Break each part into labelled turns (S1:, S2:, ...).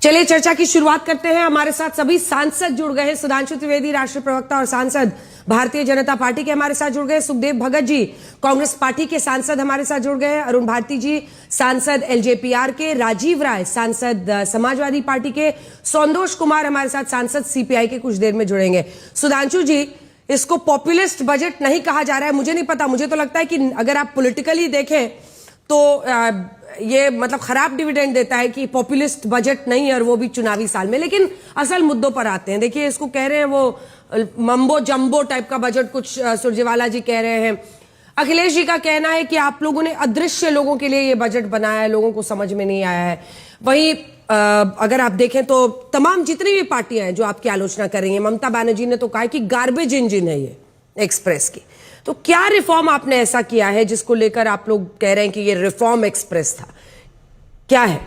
S1: चलिए चर्चा की शुरुआत करते हैं। हमारे साथ सभी सांसद जुड़ गए हैं। सुधांशु त्रिवेदी राष्ट्रीय प्रवक्ता और सांसद भारतीय जनता पार्टी के हमारे साथ जुड़ गए। सुखदेव भगत जी कांग्रेस पार्टी के सांसद हमारे साथ जुड़ गए। अरुण भारती जी सांसद एलजेपीआर के। राजीव राय सांसद समाजवादी पार्टी के। सौंदोष कुमार हमारे साथ सांसद सीपीआई के कुछ देर में जुड़ेंगे। सुधांशु जी, इसको पॉपुलिस्ट बजट नहीं कहा जा रहा है, मुझे नहीं पता, मुझे तो लगता है कि अगर आप पॉलिटिकली देखें तो ये मतलब खराब डिविडेंड देता है कि पॉपुलिस्ट बजट नहीं, और वो भी चुनावी साल में। लेकिन असल मुद्दों पर आते हैं। देखिए, इसको कह रहे हैं वो मम्बो जंबो टाइप का बजट, कुछ सुरजेवाला जी कह रहे हैं। अखिलेश जी का कहना है कि आप लोगों ने अदृश्य लोगों के लिए ये बजट बनाया है, लोगों को समझ में नहीं आया है। वहीं अगर आप देखें तो तमाम जितनी भी पार्टियां हैं जो आपकी आलोचना कर रही हैं, ममता बनर्जी ने तो कहा कि गार्बेज इंजन है ये एक्सप्रेस की। तो क्या रिफॉर्म आपने ऐसा किया है जिसको लेकर आप लोग कह रहे हैं कि ये रिफॉर्म एक्सप्रेस था? क्या है?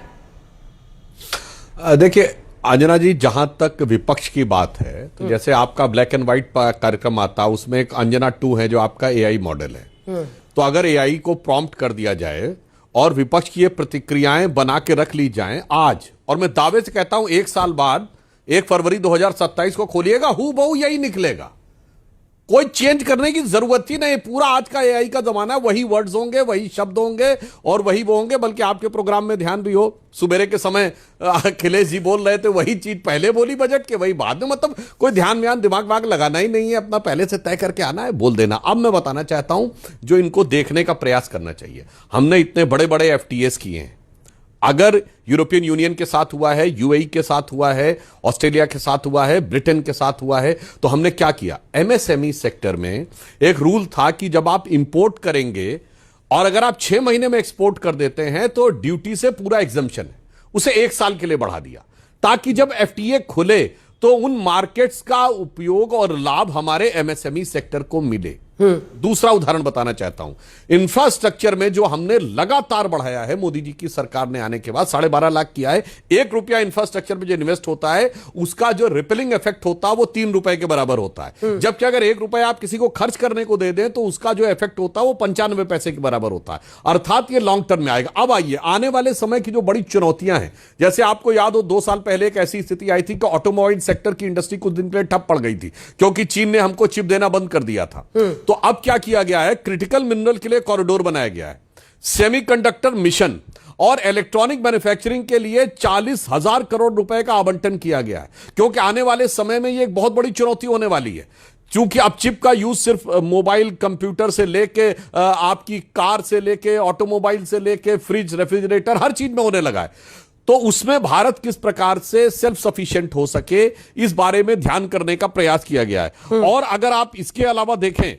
S2: देखिए अंजना जी, जहां तक विपक्ष की बात है तो जैसे आपका ब्लैक एंड व्हाइट कार्यक्रम आता, उसमें एक अंजना 2 है जो आपका एआई मॉडल है। तो अगर एआई को प्रॉम्प्ट कर दिया जाए और विपक्ष की ये प्रतिक्रियाएं बना के रख ली जाएं आज, और मैं दावे से कहता हूं 1 साल बाद 1 फरवरी 2027 को खोलिएगा, हूबहू यही निकलेगा। कोई चेंज करने की जरूरत ही नहीं। पूरा आज का एआई का जमाना, वही वर्ड्स होंगे, वही शब्द होंगे और वही वो होंगे। बल्कि आपके प्रोग्राम में ध्यान भी हो, सुबेरे के समय अखिलेश जी बोल रहे थे, वही चीज पहले बोली बजट के, वही बाद में। मतलब कोई ध्यान दिमाग वाग लगाना ही नहीं है, अपना पहले से तय करके आना है, बोल देना। अब मैं बताना चाहता हूं जो इनको देखने का प्रयास करना चाहिए। हमने इतने बड़े बड़े एफटीएस किए हैं। अगर यूरोपियन यूनियन के साथ हुआ है, यूएई के साथ हुआ है, ऑस्ट्रेलिया के साथ हुआ है, ब्रिटेन के साथ हुआ है, तो हमने क्या किया? एमएसएमई सेक्टर में एक रूल था कि जब आप इंपोर्ट करेंगे और अगर आप 6 महीने में एक्सपोर्ट कर देते हैं तो ड्यूटी से पूरा एग्जम्पशन है, उसे 1 साल के लिए बढ़ा दिया, ताकि जब एफटीए खुले तो उन मार्केट्स का उपयोग और लाभ हमारे एमएसएमई सेक्टर को मिले। दूसरा उदाहरण बताना चाहता हूं, इंफ्रास्ट्रक्चर में जो हमने लगातार बढ़ाया है, मोदी जी की सरकार ने आने के बाद 12.5 लाख किया है। 1 रुपया इंफ्रास्ट्रक्चर में जो इन्वेस्ट होता है उसका जो रिपलिंग इफेक्ट होता है वो 3 रुपए के बराबर होता है। जबकि अगर 1 रुपया आप किसी को खर्च करने को दे दें तो उसका जो इफेक्ट होता है वो 95 पैसे के बराबर होता है। अर्थात ये लॉन्ग टर्म में आएगा। अब आइए आने वाले समय की जो बड़ी चुनौतियां हैं, जैसे आपको याद हो 2 साल पहले एक ऐसी स्थिति आई थी कि ऑटोमोबाइल सेक्टर की इंडस्ट्री कुछ दिन के लिए ठप पड़ गई थी क्योंकि चीन ने हमको चिप देना बंद कर दिया था। तो अब क्या किया गया है? क्रिटिकल मिनरल के लिए कॉरिडोर बनाया गया है, सेमीकंडक्टर मिशन और इलेक्ट्रॉनिक मैन्युफैक्चरिंग के लिए 40,000 करोड़ रुपए का आवंटन किया गया है। क्योंकि आने वाले समय में यह एक बहुत बड़ी चुनौती होने वाली है। क्योंकि अब चिप का यूज सिर्फ मोबाइल कंप्यूटर से लेके आपकी कार से लेके ऑटोमोबाइल से लेके फ्रिज, रेफ्रिजरेटर, हर चीज में होने लगा है। तो उसमें भारत किस प्रकार से सेल्फ सफिशिएंट हो सके, इस बारे में ध्यान करने का प्रयास किया गया है। और अगर आप इसके अलावा देखें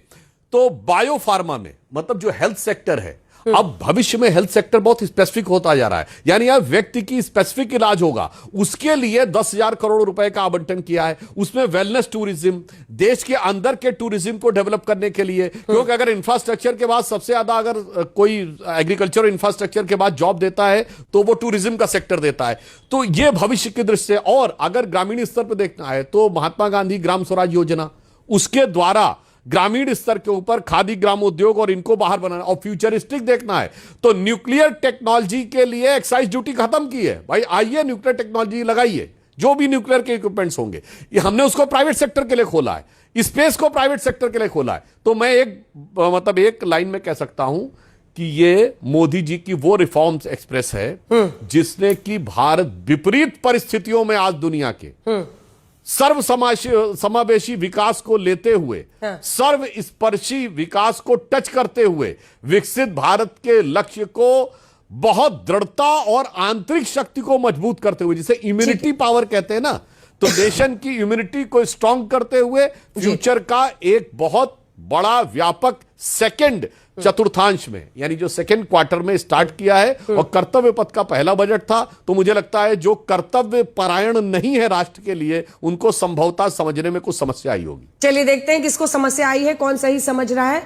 S2: तो बायो फार्मा में, मतलब जो हेल्थ सेक्टर है, अब भविष्य में हेल्थ सेक्टर बहुत स्पेसिफिक होता जा रहा है। यानी अब व्यक्ति की स्पेसिफिक इलाज होगा, उसके लिए 10,000 करोड़ रुपए का आवंटन किया है। उसमें वेलनेस टूरिज्म, देश के अंदर के टूरिज्म को डेवलप करने के लिए, क्योंकि अगर इंफ्रास्ट्रक्चर के बाद सबसे ज्यादा अगर कोई एग्रीकल्चर इंफ्रास्ट्रक्चर के बाद जॉब देता है तो वो टूरिज्म का सेक्टर देता है। तो ये भविष्य की दृष्टि से। और अगर ग्रामीण स्तर पर देखना है तो महात्मा गांधी ग्राम स्वराज योजना, उसके द्वारा ग्रामीण स्तर के ऊपर खादी ग्राम उद्योग और इनको बाहर बनाना। और फ्यूचरिस्टिक देखना है तो न्यूक्लियर टेक्नोलॉजी के लिए एक्साइज ड्यूटी खत्म की है। भाई आइए न्यूक्लियर टेक्नोलॉजी लगाइए, जो भी न्यूक्लियर के इक्विपमेंट्स होंगे, ये हमने उसको प्राइवेट सेक्टर के लिए खोला है, स्पेस को प्राइवेट सेक्टर के लिए खोला है। तो मैं एक लाइन में कह सकता हूं कि ये मोदी जी की वो रिफॉर्म्स एक्सप्रेस है जिसने कि भारत विपरीत परिस्थितियों में आज दुनिया के सर्व समावेशी विकास को लेते हुए, सर्वस्पर्शी विकास को टच करते हुए विकसित भारत के लक्ष्य को बहुत दृढ़ता और आंतरिक शक्ति को मजबूत करते हुए, जिसे इम्यूनिटी पावर कहते हैं ना, तो नेशन की इम्यूनिटी को स्ट्रांग करते हुए फ्यूचर का एक बहुत बड़ा व्यापक सेकंड चतुर्थांश में, यानी जो सेकंड क्वार्टर में स्टार्ट किया है। और कर्तव्य पथ का पहला बजट था। तो मुझे लगता है जो कर्तव्य परायण नहीं है राष्ट्र के लिए, उनको संभवतः समझने में कुछ समस्या आई होगी।
S1: चलिए देखते हैं किसको समस्या आई है, कौन सही समझ रहा है।